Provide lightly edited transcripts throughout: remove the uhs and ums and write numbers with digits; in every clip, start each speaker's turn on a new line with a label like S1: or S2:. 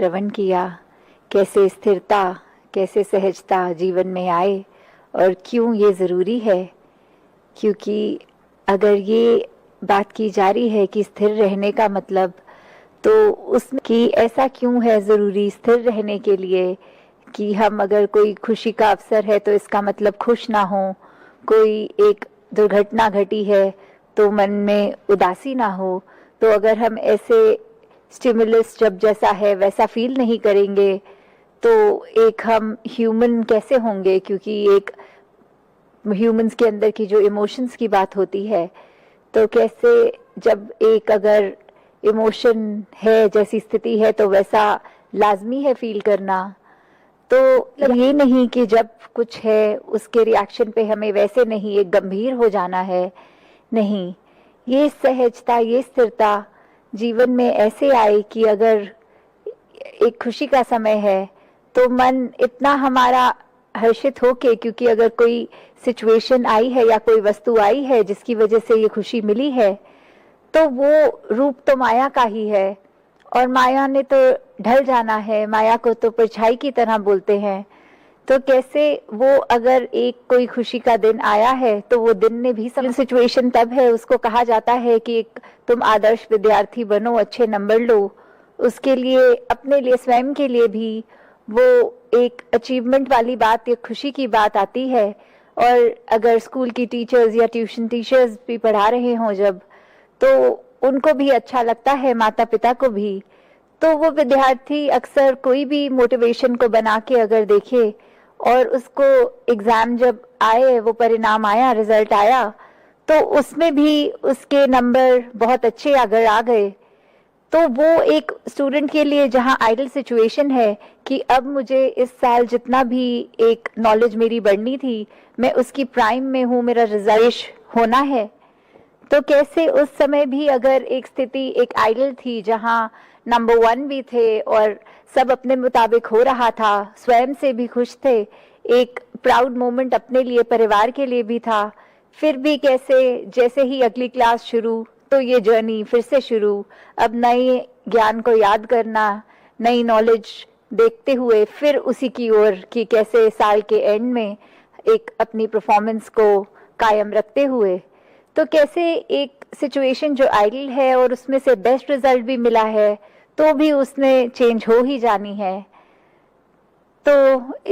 S1: श्रवण किया, कैसे स्थिरता, कैसे सहजता जीवन में आए और क्यों ये ज़रूरी है। क्योंकि अगर ये बात की जा रही है कि स्थिर रहने का मतलब, तो उसमें कि ऐसा क्यों है ज़रूरी स्थिर रहने के लिए कि हम अगर कोई खुशी का अवसर है तो इसका मतलब खुश ना हो, कोई एक दुर्घटना घटी है तो मन में उदासी ना हो। तो अगर हम ऐसे स्टिमुलस जब जैसा है वैसा फील नहीं करेंगे तो एक हम ह्यूमन कैसे होंगे। क्योंकि एक ह्यूमंस के अंदर की जो इमोशंस की बात होती है, तो कैसे जब एक अगर इमोशन है जैसी स्थिति है तो वैसा लाजमी है फील करना। तो ये नहीं कि जब कुछ है उसके रिएक्शन पे हमें वैसे नहीं एक गंभीर हो जाना है, नहीं, ये सहजता, ये स्थिरता जीवन में ऐसे आए कि अगर एक खुशी का समय है तो मन इतना हमारा हर्षित होके, क्योंकि अगर कोई सिचुएशन आई है या कोई वस्तु आई है जिसकी वजह से ये खुशी मिली है, तो वो रूप तो माया का ही है और माया ने तो ढल जाना है, माया को तो परछाई की तरह बोलते हैं। तो कैसे वो अगर एक कोई खुशी का दिन आया है तो वो दिन ने भी सिचुएशन तब है, उसको कहा जाता है कि तुम आदर्श विद्यार्थी बनो, अच्छे नंबर लो, उसके लिए अपने लिए स्वयं के लिए भी वो एक अचीवमेंट वाली बात, एक खुशी की बात आती है। और अगर स्कूल की टीचर्स या ट्यूशन टीचर्स भी पढ़ा रहे हों जब, तो उनको भी अच्छा लगता है, माता पिता को भी। तो वो विद्यार्थी अक्सर कोई भी मोटिवेशन को बना के अगर देखे और उसको एग्जाम जब आए, वो परिणाम आया, रिजल्ट आया, तो उसमें भी उसके नंबर बहुत अच्छे अगर आ गए, तो वो एक स्टूडेंट के लिए जहां आइडल सिचुएशन है कि अब मुझे इस साल जितना भी एक नॉलेज मेरी बढ़नी थी, मैं उसकी प्राइम में हूं, मेरा रिजल्ट होना है। तो कैसे उस समय भी अगर एक स्थिति एक आइडल थी जहां नंबर 1 भी थे और सब अपने मुताबिक हो रहा था, स्वयं से भी खुश थे, एक प्राउड मोमेंट अपने लिए, परिवार के लिए भी था, फिर भी कैसे जैसे ही अगली क्लास शुरू तो ये जर्नी फिर से शुरू, अब नए ज्ञान को याद करना, नई नॉलेज देखते हुए फिर उसी की ओर कि कैसे साल के एंड में एक अपनी परफॉर्मेंस को कायम रखते हुए, तो कैसे एक सिचुएशन जो आइडल है और उसमें से बेस्ट रिजल्ट भी मिला है तो भी उसने चेंज हो ही जानी है। तो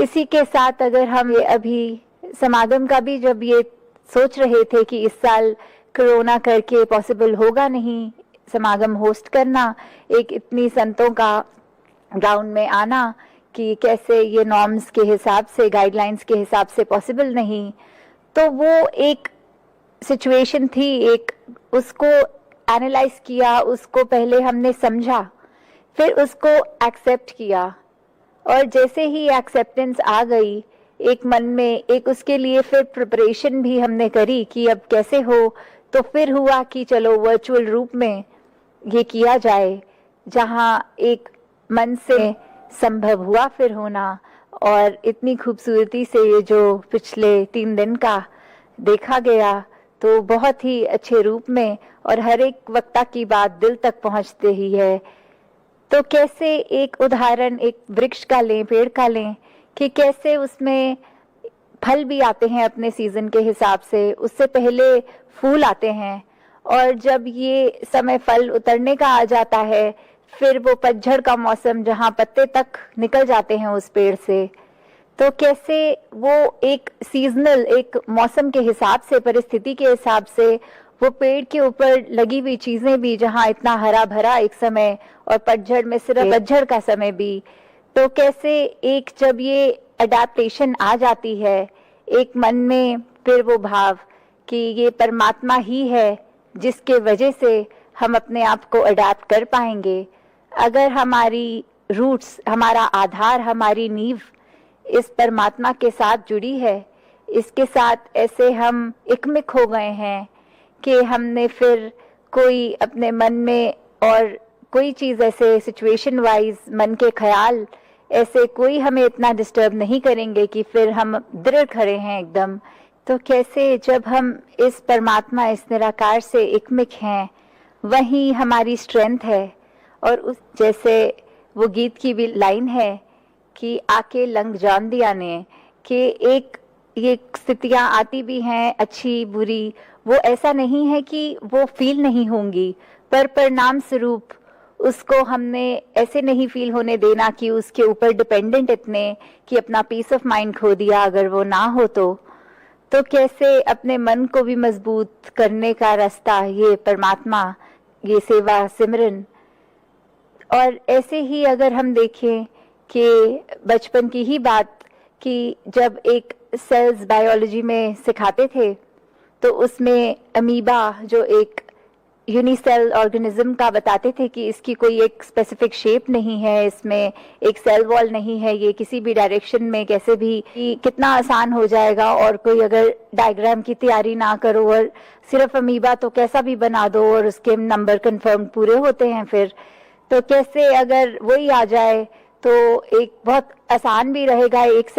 S1: इसी के साथ अगर हम ये अभी समागम का भी जब ये सोच रहे थे कि इस साल कोरोना करके पॉसिबल होगा नहीं समागम होस्ट करना, एक इतनी संतों का ग्राउंड में आना, कि कैसे ये नॉर्म्स के हिसाब से, गाइडलाइंस के हिसाब से पॉसिबल नहीं, तो वो एक सिचुएशन थी, एक उसको एनालाइज किया, उसको पहले हमने समझा, फिर उसको एक्सेप्ट किया, और जैसे ही एक्सेप्टेंस आ गई एक मन में, एक उसके लिए फिर प्रिपरेशन भी हमने करी कि अब कैसे हो। तो फिर हुआ कि चलो वर्चुअल रूप में ये किया जाए, जहां एक मन से संभव हुआ फिर होना, और इतनी खूबसूरती से ये जो पिछले 3 दिन का देखा गया, तो बहुत ही अच्छे रूप में, और हर एक वक्ता की बात दिल तक पहुंचते ही है। तो कैसे एक उदाहरण एक वृक्ष का लें, पेड़ का लें, कि कैसे उसमें फल भी आते हैं अपने सीजन के हिसाब से, उससे पहले फूल आते हैं, और जब ये समय फल उतरने का आ जाता है, फिर वो पतझड़ का मौसम जहां पत्ते तक निकल जाते हैं उस पेड़ से, तो कैसे वो एक सीजनल, एक मौसम के हिसाब से, परिस्थिति के हिसाब से, वो पेड़ के ऊपर लगी हुई चीजें भी, जहां इतना हरा भरा एक समय और पतझड़ में सिर्फ पतझड़ का समय भी, तो कैसे एक जब ये अडेप्टेशन आ जाती है एक मन में, फिर वो भाव कि ये परमात्मा ही है जिसके वजह से हम अपने आप को अडेप्ट कर पाएंगे। अगर हमारी रूट्स, हमारा आधार, हमारी नींव इस परमात्मा के साथ जुड़ी है, इसके साथ ऐसे हम एकमिक हो गए हैं कि हमने फिर कोई अपने मन में और कोई चीज़ ऐसे सिचुएशन वाइज मन के ख्याल ऐसे कोई हमें इतना डिस्टर्ब नहीं करेंगे कि फिर हम दृढ़ खड़े हैं एकदम। तो कैसे जब हम इस परमात्मा, इस निराकार से एकमिक हैं, वही हमारी स्ट्रेंथ है। और उस जैसे वो गीत की भी लाइन है कि आके लंग जान दिया ने, कि एक ये स्थितियां आती भी हैं अच्छी बुरी, वो ऐसा नहीं है कि वो फील नहीं होंगी, पर परिणाम स्वरूप उसको हमने ऐसे नहीं फील होने देना कि उसके ऊपर डिपेंडेंट इतने कि अपना पीस ऑफ माइंड खो दिया अगर वो ना हो तो कैसे अपने मन को भी मजबूत करने का रास्ता ये परमात्मा, ये सेवा सिमरन। और ऐसे ही अगर हम देखें कि बचपन की ही बात, कि जब एक सेल्स बायोलॉजी में सिखाते थे तो उसमें अमीबा जो एक यूनिसेल ऑर्गेनिज्म का बताते थे कि इसकी कोई एक स्पेसिफिक शेप नहीं है, इसमें एक सेल वॉल नहीं है, ये किसी भी डायरेक्शन में कैसे भी कितना आसान हो जाएगा, और कोई अगर डायग्राम की तैयारी ना करो और सिर्फ अमीबा तो कैसा भी बना दो और उसके नंबर कंफर्म पूरे होते हैं फिर, तो कैसे अगर वही आ जाए तो एक बहुत आसान भी रहेगा, एक